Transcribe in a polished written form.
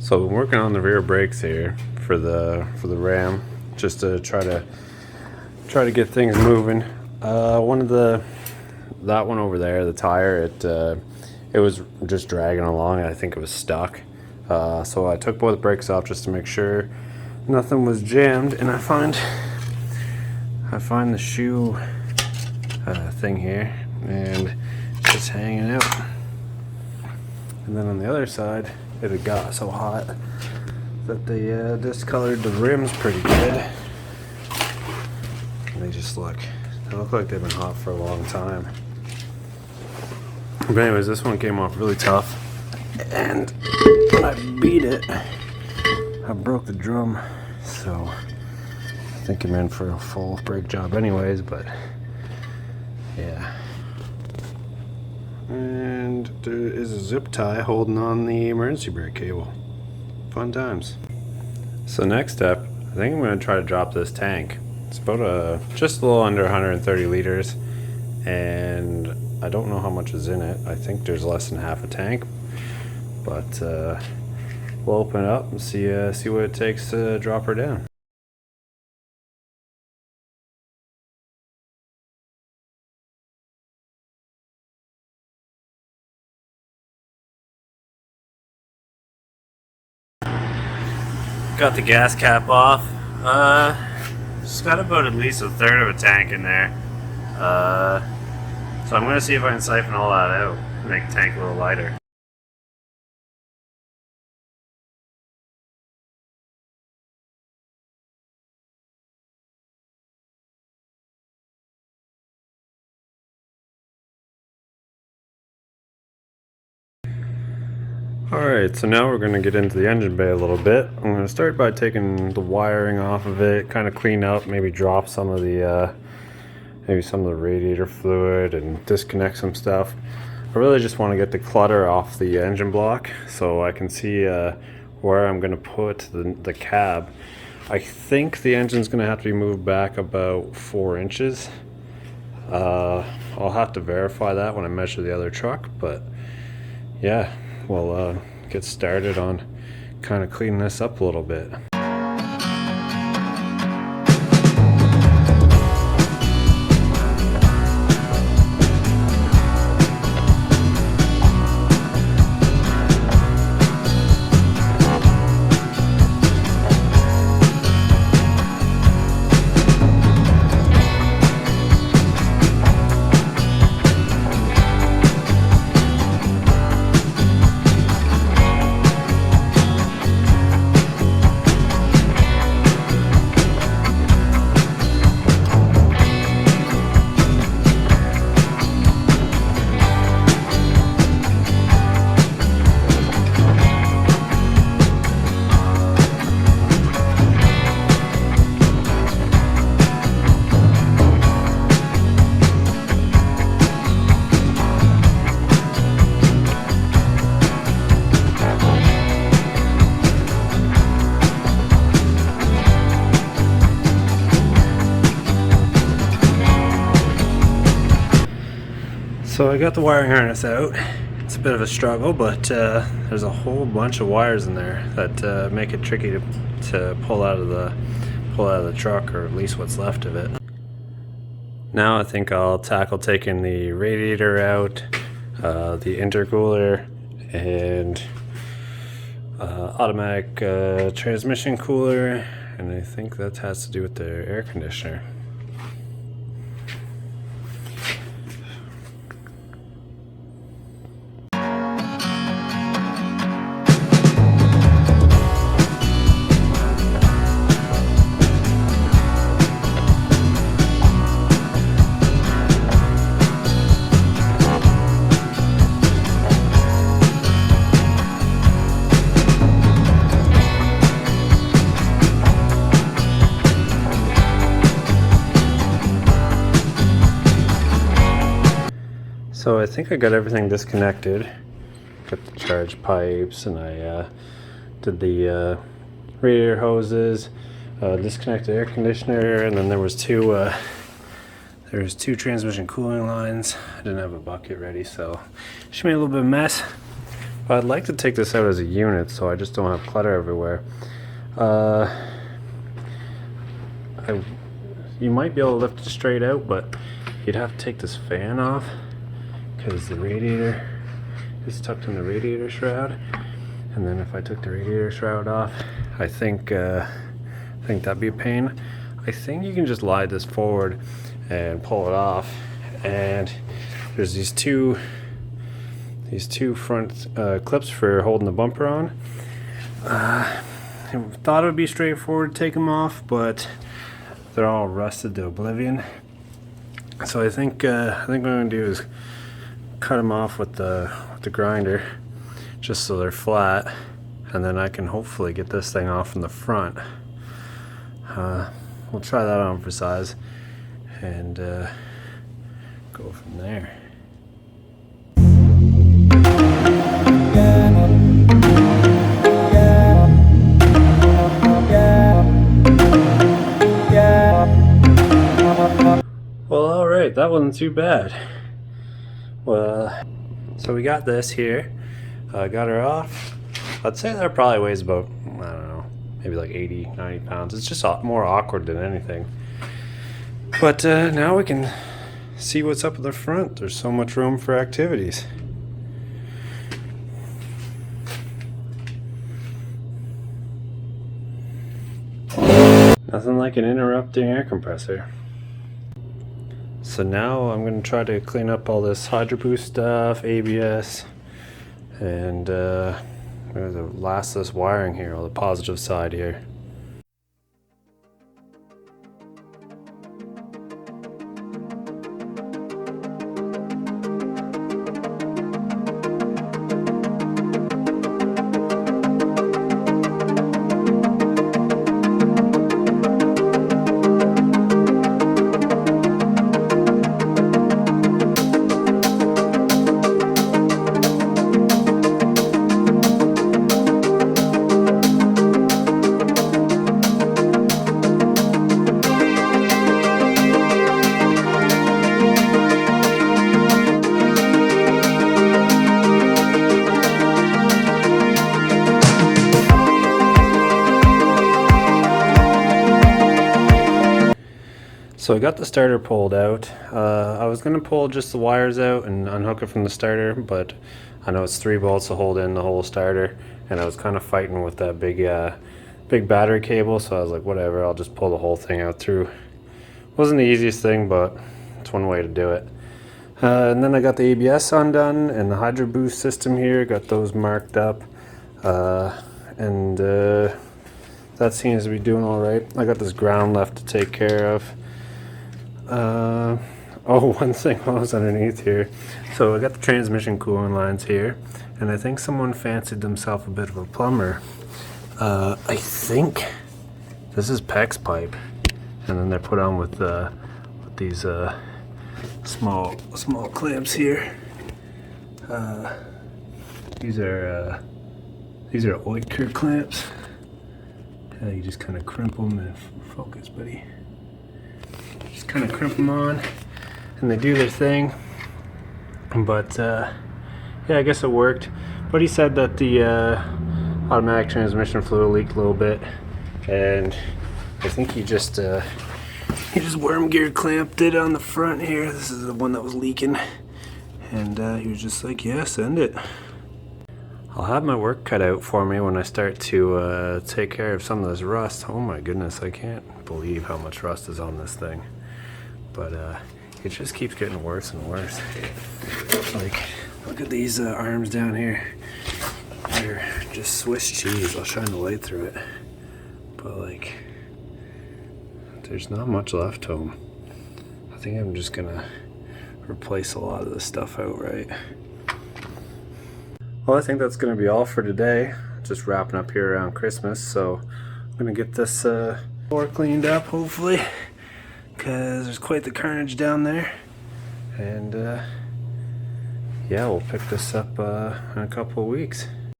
So I'm working on the rear brakes here for the Ram, just to try to get things moving. That one over there, the tire, it was just dragging along. I think it was stuck. So I took both brakes off just to make sure nothing was jammed, and I find the shoe thing here, and it's just hanging out. And then on the other side, it had got so hot that they discolored the rims pretty good. And they look like they've been hot for a long time. But anyways, this one came off really tough, and when I beat it, I broke the drum. So I think I'm in for a full brake job anyways, but yeah. And there is a zip tie holding on the emergency brake cable. Fun times. So next up, I think I'm going to try to drop this tank. It's about just a little under 130 liters, and I don't know how much is in it. I think there's less than half a tank, but we'll open it up and see what it takes to drop her down. Got the gas cap off. It's got about at least a third of a tank in there. So I'm going to see if I can siphon all that out, make the tank a little lighter. Alright, so now we're going to get into the engine bay a little bit. I'm going to start by taking the wiring off of it, kind of clean up, maybe drop some of the radiator fluid and disconnect some stuff. I really just want to get the clutter off the engine block so I can see where I'm going to put the cab. I think the engine's going to have to be moved back about 4 inches. I'll have to verify that when I measure the other truck, but yeah. We'll get started on kind of cleaning this up a little bit. So I got the wiring harness out. It's a bit of a struggle, but there's a whole bunch of wires in there that make it tricky to pull out of the truck, or at least what's left of it. Now I think I'll tackle taking the radiator out, the intercooler, and automatic transmission cooler, and I think that has to do with the air conditioner. So I think I got everything disconnected. Got the charge pipes, and I did the radiator hoses, disconnected the air conditioner, and then there was two transmission cooling lines. I didn't have a bucket ready, so she made a little bit of a mess. But I'd like to take this out as a unit so I just don't have clutter everywhere. You might be able to lift it straight out, but you'd have to take this fan off because the radiator is tucked in the radiator shroud. And then if I took the radiator shroud off, I think that'd be a pain. I think you can just slide this forward and pull it off. And there's these two front clips for holding the bumper on. I thought it would be straightforward to take them off, but they're all rusted to oblivion. So I think what I'm going to do is cut them off with the grinder, just so they're flat, and then I can hopefully get this thing off from the front. We'll try that on for size and go from there. Well, alright, that wasn't too bad. Well, so we got this here. Got her off. I'd say that probably weighs about, I don't know, maybe like 80, 90 pounds. It's just more awkward than anything. But now we can see what's up at the front. There's so much room for activities. Nothing like an interrupting air compressor. So now I'm going to try to clean up all this Hydro Boost stuff, ABS, and the last of this wiring here, on the positive side here. So I got the starter pulled out. I was going to pull just the wires out and unhook it from the starter, but I know it's 3 bolts to hold in the whole starter, and I was kind of fighting with that big battery cable, so I was like, whatever, I'll just pull the whole thing out through. Wasn't the easiest thing, but it's one way to do it. And then I got the ABS undone and the Hydro Boost system here, got those marked up, and that seems to be doing all right. I got this ground left to take care of. One thing while I was underneath here. So I got the transmission cooling lines here, and I think someone fancied themselves a bit of a plumber. I think this is PEX pipe, and then they're put on with these small clamps here. These are Oetker clamps. You just kind of crimp them and focus, buddy. Just kind of crimp them on, and they do their thing. But yeah, I guess it worked. But he said that the automatic transmission fluid leaked a little bit, and I think he just worm gear clamped it on the front here. This is the one that was leaking, and he was just like, yeah, send it. I'll have my work cut out for me when I start to take care of some of this rust. Oh my goodness, I can't believe how much rust is on this thing. But it just keeps getting worse and worse. Like, look at these arms down here. They're just Swiss cheese. I'll shine the light through it. But like, there's not much left to them. I think I'm just gonna replace a lot of this stuff outright. Well, I think that's going to be all for today. Just wrapping up here around Christmas, so I'm going to get this floor cleaned up, hopefully, because there's quite the carnage down there. And yeah, we'll pick this up in a couple of weeks.